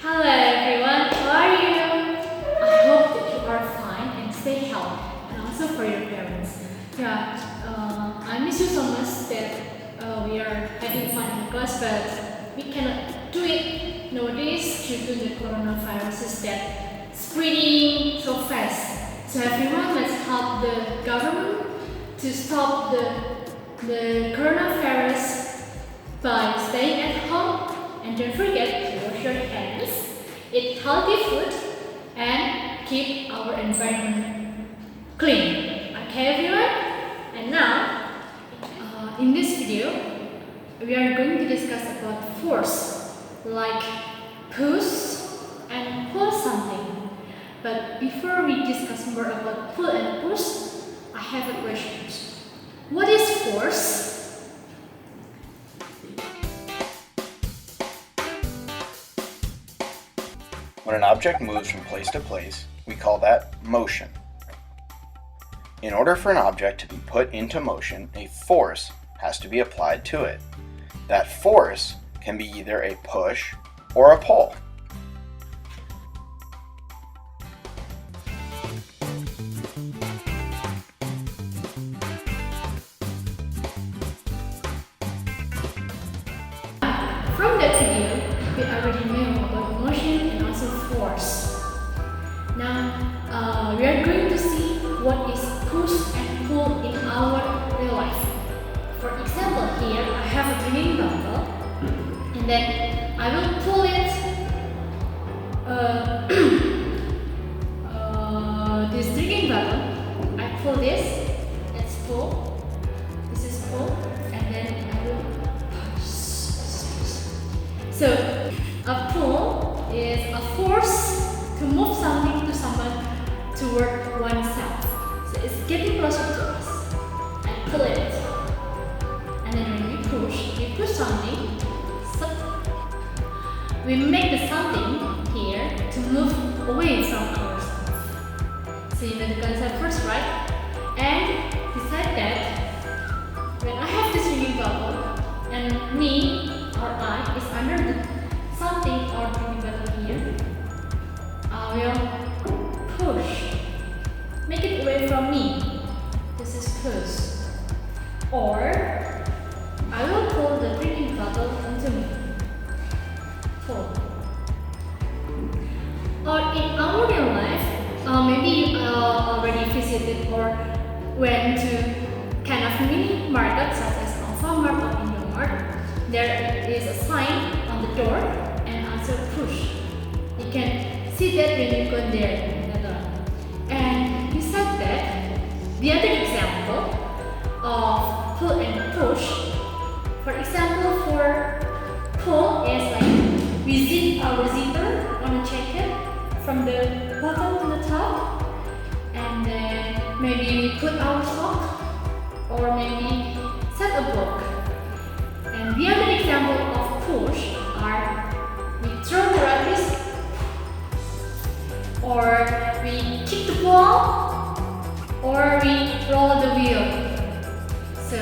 Hello everyone, how are you? I hope that you are fine and stay healthy, and also for your parents. I miss you so much that we are having fun in class, but we cannot do it nowadays due to the coronavirus that spreading so fast. So everyone, let's help the government to stop the coronavirus by staying at home, and don't forget to wash your hands, eat healthy food, and keep our environment clean. Okay everyone? And now, in this video, we are going to discuss about force, like push and pull something. But before we discuss more about pull and push, I have a question. What is force? When an object moves from place to place, we call that motion. In order for an object to be put into motion, a force has to be applied to it. That force can be either a push or a pull. From that video, we already know about motion and also force. Now, we are going to see what is push and pull in our real life. For example, here I have a drinking bottle, and then I will pull it. This drinking bottle, I pull this. It's pull. This is pull, and then I will push. So, a pull is a force to move something to someone toward oneself. So it's getting closer to us. I pull it. And then when we push something, so we make the something here to move away from ourselves. So you know the concept first, right? And besides that, when I have this drinking bottle and me or I is under the something or drinking bottle here, I will push. Make it away from me. This is push. Or I will pull the drinking bottle into me. Pull. Or in our real life, maybe you already visited or went to kind of mini market such as Alfamart or Indomart. There is a sign on the door and also push. You can see that when you go there. And besides that, the other example of pull and push, for example, for pull is like we zip our zipper on a jacket from the bottom to the top, and then maybe we put our sock or maybe set a block. And the other example of push are we throw the rubbish, or we kick the ball, or we roll the wheel. So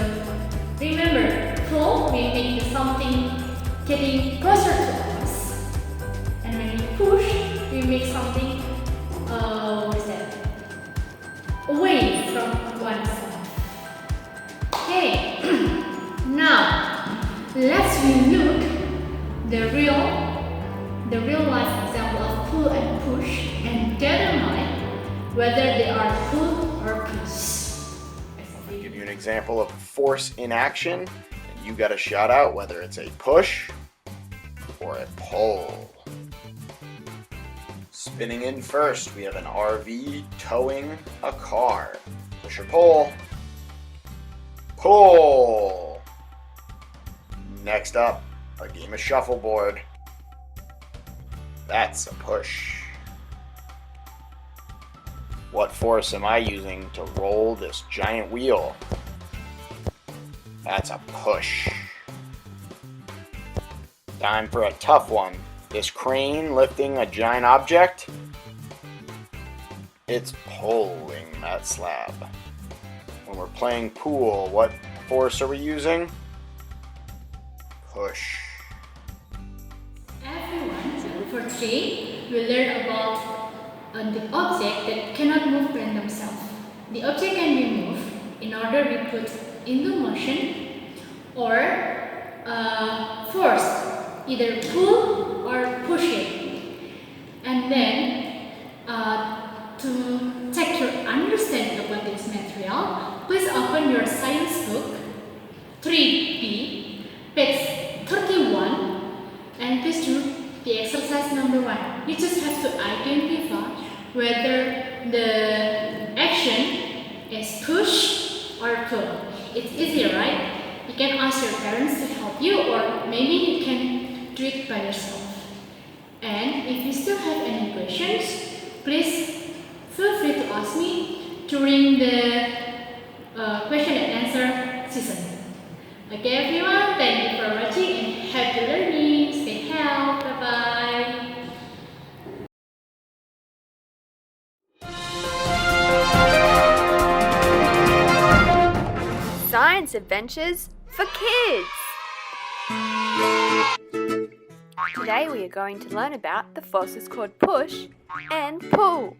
remember, pull, we make something getting closer to us, and when we push, we make something away from oneself. Okay, now let's relook the real life example of pull and push and determine whether they are pull or push. I'll give you an example of force in action, and you gotta shout out whether it's a push or a pull. Spinning in first, we have an RV towing a car. Push or pull? Pull! Next up, a game of shuffleboard. That's a push. What force am I using to roll this giant wheel? That's a push. Time for a tough one. This crane lifting a giant object? It's pulling that slab. When we're playing pool, what force are we using? Push. Everyone, for 3, we learn about the object that cannot move by themselves. The object can be moved in order to be put into motion or force, either pull or push it. And then to take your understanding about this material, please open your science book 3B, page 31, and please do the exercise number 1. You just have to identify whether the action is push or pull. It's easy, right? You can ask your parents to help you, or maybe you can do it by yourself. And if you still have any questions, please feel free to ask me during the question and answer season. Okay everyone, thank you for watching and happy learning. Stay healthy. Bye-bye. Science adventures for kids! Today we are going to learn about the forces called push and pull.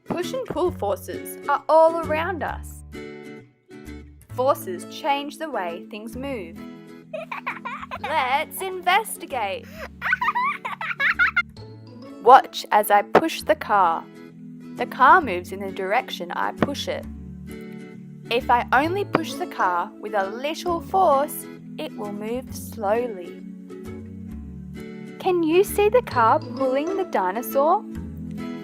Push and pull forces are all around us. Forces change the way things move. Let's investigate. Watch as I push the car. The car moves in the direction I push it. If I only push the car with a little force, it will move slowly. Can you see the car pulling the dinosaur?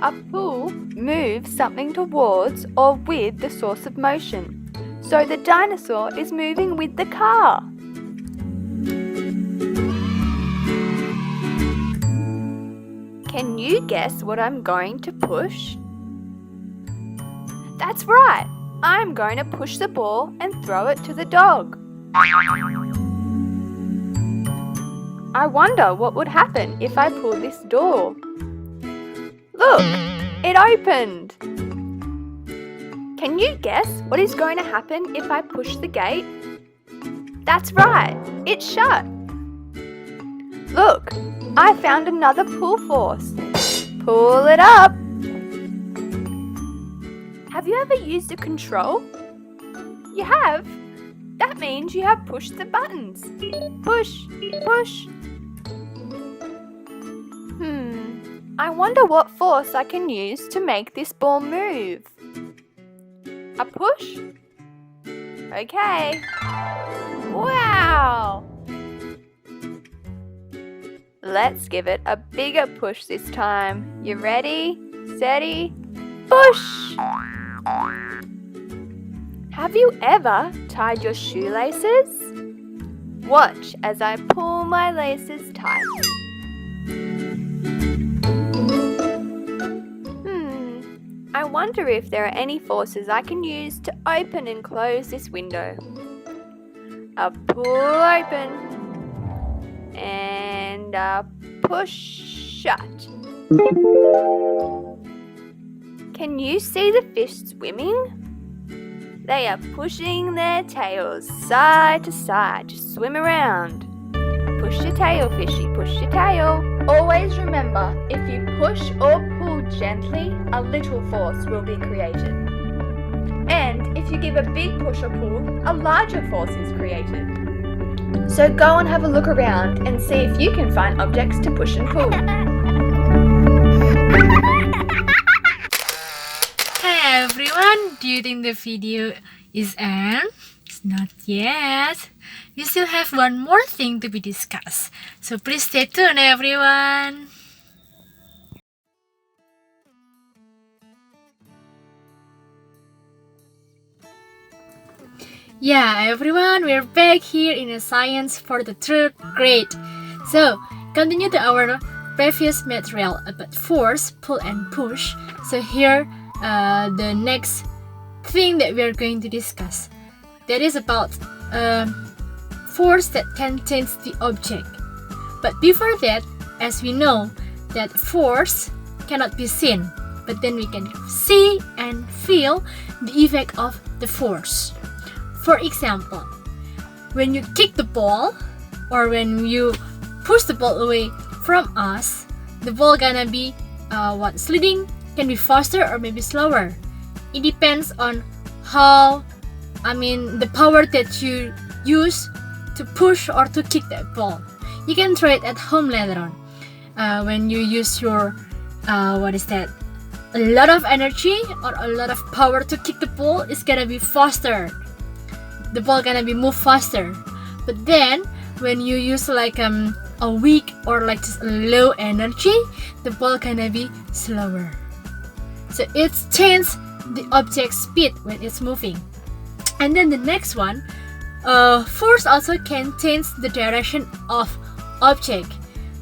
A pull moves something towards or with the source of motion. So the dinosaur is moving with the car. Can you guess what I'm going to push? That's right! I'm going to push the ball and throw it to the dog. I wonder what would happen if I pull this door. Look! It opened! Can you guess what is going to happen if I push the gate? That's right! It's shut! Look! I found another pull force. Pull it up! Have you ever used a control? You have? That means you have pushed the buttons. Push, push. I wonder what force I can use to make this ball move. A push? Okay. Wow! Let's give it a bigger push this time. You ready? Steady? Push! Have you ever tied your shoelaces? Watch as I pull my laces tight. I wonder if there are any forces I can use to open and close this window. A pull open and a push shut. Can you see the fish swimming? They are pushing their tails side to side to swim around. Push your tail, fishy, push your tail. Always remember, if you push or pull gently, a little force will be created. And if you give a big push or pull, a larger force is created. So go and have a look around and see if you can find objects to push and pull. Hi everyone, do you think the video is end? It's not yet. We still have one more thing to be discussed. So please stay tuned everyone. Yeah everyone, we're back here in a science for the 3rd grade. So continue to our previous material about force, pull and push. So here the next thing that we are going to discuss, that is about force that can change the object. But before that, as we know that force cannot be seen, but then we can see and feel the effect of the force. For example, when you kick the ball, or when you push the ball away from us, the ball gonna be sliding can be faster or maybe slower. It depends on the power that you use to push or to kick that ball. You can try it at home later on. When you use your a lot of energy or a lot of power to kick the ball, it's gonna be faster. The ball gonna be move faster. But then when you use like a weak or like just low energy, the ball gonna be slower. So it's changes the object speed when it's moving. And then the next one, force also can change the direction of object.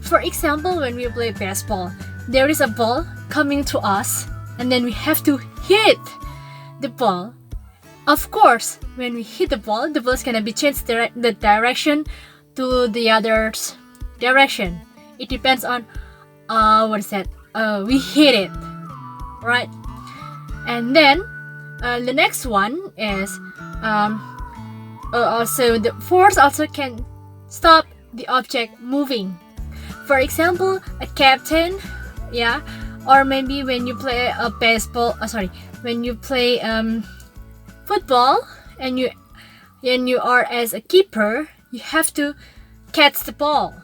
For example, when we play baseball, there is a ball coming to us, and then we have to hit the ball. Of course, when we hit the ball is gonna be changed the direction to the other's direction. It depends on we hit it, right? And then the next one is also the force also can stop the object moving. For example, a captain, or maybe when you play a when you play football and you are as a keeper, you have to catch the ball.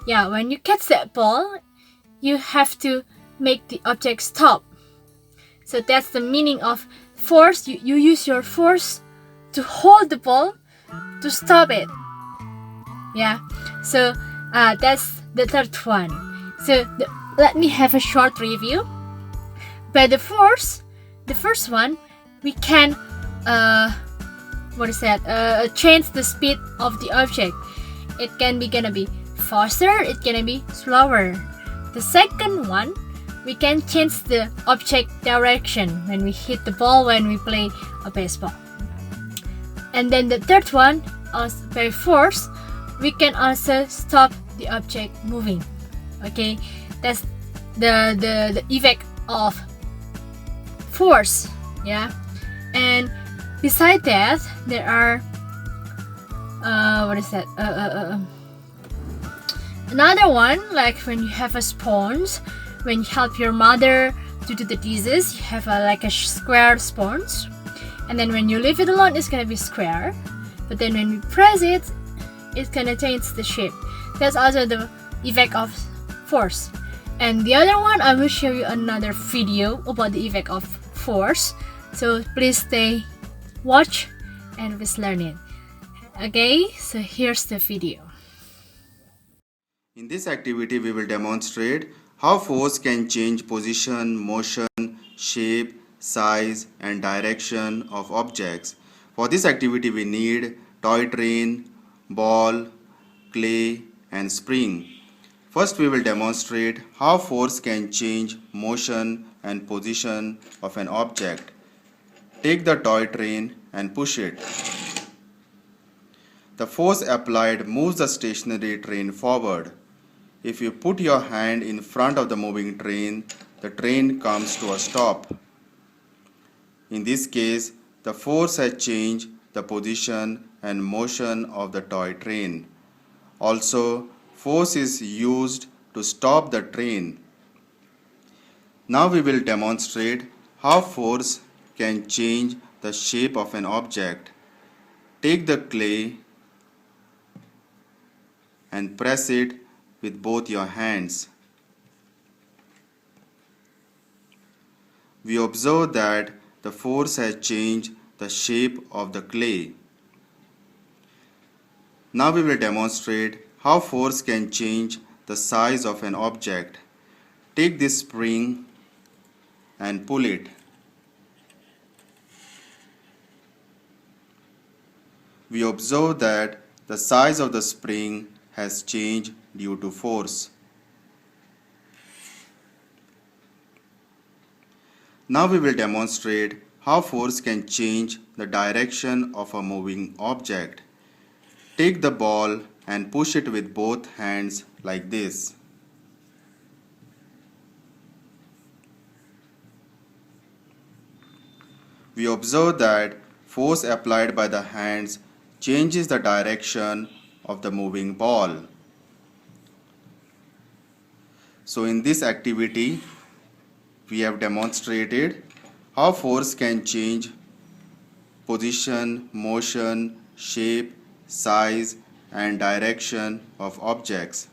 When you catch that ball, you have to make the object stop. So that's the meaning of force. You use your force to hold the ball to stop it. So that's the third one. So let me have a short review. By the force, the first one, we can change the speed of the object. It gonna be faster, it gonna be slower. The second one, we can change the object direction when we hit the ball when we play a baseball. And then the third one, by force, we can also stop the object moving. Okay, that's the effect of force. And beside that, there are another one, like when you have a sponge, when you help your mother to do the dishes, you have a square sponge, and then when you leave it alone, it's gonna be square. But then when we press it, it's gonna change the shape. That's also the effect of force. And the other one, I will show you another video about the effect of force. So please watch and please learn it. Okay, so here's the video. In this activity, we will demonstrate how force can change position, motion, shape, size, and direction of objects. For this activity, we need toy train, ball, clay, and spring. First, we will demonstrate how force can change motion and position of an object. Take the toy train and push it. The force applied moves the stationary train forward. If you put your hand in front of the moving train, the train comes to a stop. In this case, the force has changed the position and motion of the toy train. Also, force is used to stop the train. Now we will demonstrate how force can change the shape of an object. Take the clay and press it with both your hands. We observe that the force has changed the shape of the clay. Now we will demonstrate how force can change the size of an object. Take this spring and pull it. We observe that the size of the spring has changed due to force. Now we will demonstrate how force can change the direction of a moving object. Take the ball and push it with both hands like this. We observe that force applied by the hands changes the direction of the moving ball. So in this activity, we have demonstrated how force can change position, motion, shape, size, and direction of objects.